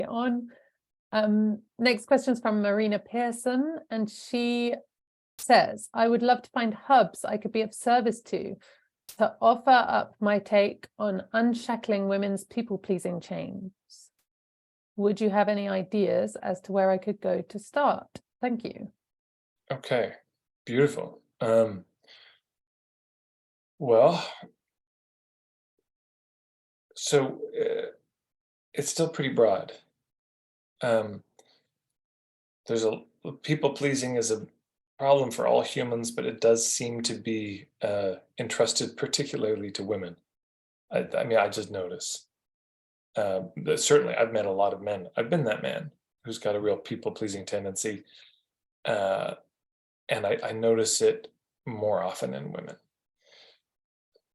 get on. Next question is from Marina Pearson, and she says, I would love to find hubs I could be of service to offer up my take on unshackling women's people-pleasing chains. Would you have any ideas as to where I could go to start? Thank you. Okay, beautiful. Well, so it's still pretty broad. There's people pleasing is a problem for all humans, but it does seem to be entrusted particularly to women. I mean, I just notice. Certainly, I've met a lot of men. I've been that man who's got a real people pleasing tendency, and I notice it more often in women.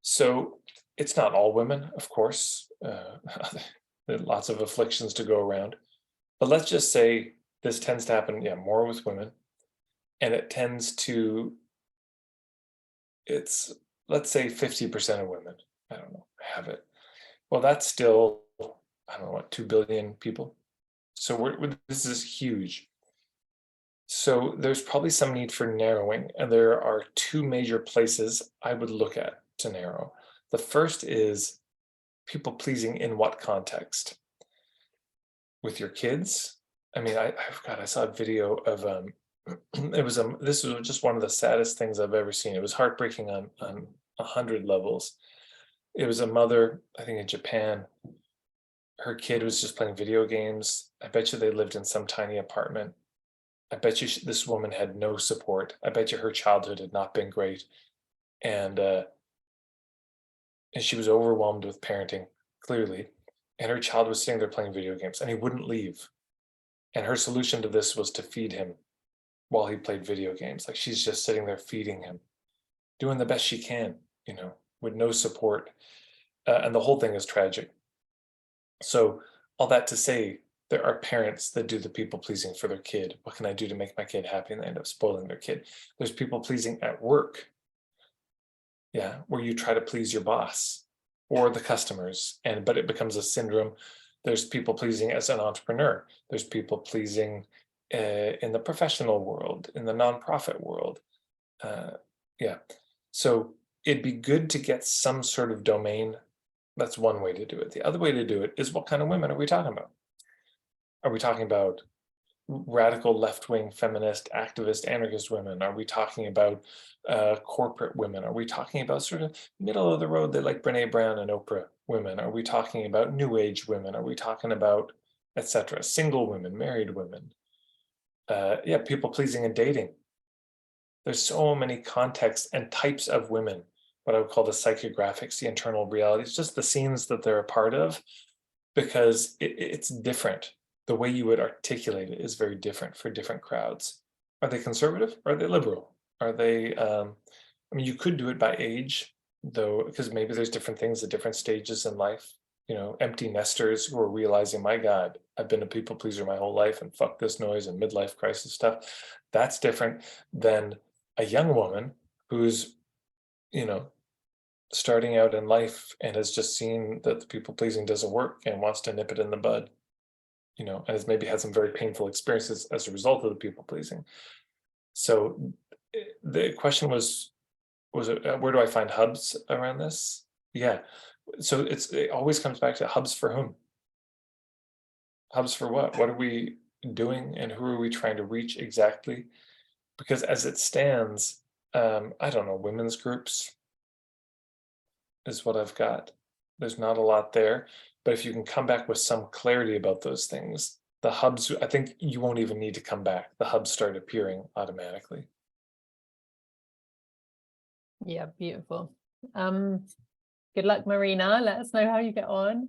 So it's not all women, of course. There are lots of afflictions to go around. But let's just say this tends to happen, more with women. And it tends to, let's say 50% of women, I don't know, have it. Well, that's still, I don't know, what, 2 billion people? So this is huge. So there's probably some need for narrowing. And there are 2 major places I would look at to narrow. The first is people pleasing in what context? With your kids? I mean, I saw a video of this was just one of the saddest things I've ever seen. It was heartbreaking on 100 levels. It was a mother, I think in Japan. Her kid was just playing video games. I bet you they lived in some tiny apartment. I bet you this woman had no support. I bet you her childhood had not been great. And she was overwhelmed with parenting, clearly. And her child was sitting there playing video games, and he wouldn't leave. And her solution to this was to feed him while he played video games. Like, she's just sitting there feeding him, doing the best she can, with no support. And the whole thing is tragic. So all that to say, there are parents that do the people pleasing for their kid. What can I do to make my kid happy? And they end up spoiling their kid. There's people pleasing at work. Yeah, where you try to please your boss or the customers, but it becomes a syndrome. There's people pleasing as an entrepreneur. There's people pleasing in the professional world, in the nonprofit world. So it'd be good to get some sort of domain. That's one way to do it. The other way to do it is, what kind of women are we talking about? Are we talking about radical left-wing feminist activist anarchist women? Are we talking about corporate women? Are we talking about sort of middle of the road, they like Brene Brown and Oprah women? Are we talking about new age women? Are we talking about etc., single women, married women? People pleasing and dating. There's so many contexts and types of women, what I would call the psychographics, the internal realities, just the scenes that they're a part of, because it's different. The way you would articulate it is very different for different crowds. Are they conservative? Are they liberal? Are they, you could do it by age, though, because maybe there's different things at different stages in life. Empty nesters who are realizing, my God, I've been a people pleaser my whole life and fuck this noise and midlife crisis stuff. That's different than a young woman who's, starting out in life and has just seen that the people pleasing doesn't work and wants to nip it in the bud. And has maybe had some very painful experiences as a result of the people pleasing. So the question was it, where do I find hubs around this? Yeah. So it always comes back to hubs for whom? Hubs for what? What are we doing and who are we trying to reach exactly? Because as it stands, I don't know, women's groups is what I've got. There's not a lot there. But if you can come back with some clarity about those things, the hubs, I think you won't even need to come back. The hubs start appearing automatically. Yeah, beautiful. Good luck, Marina. Let us know how you get on.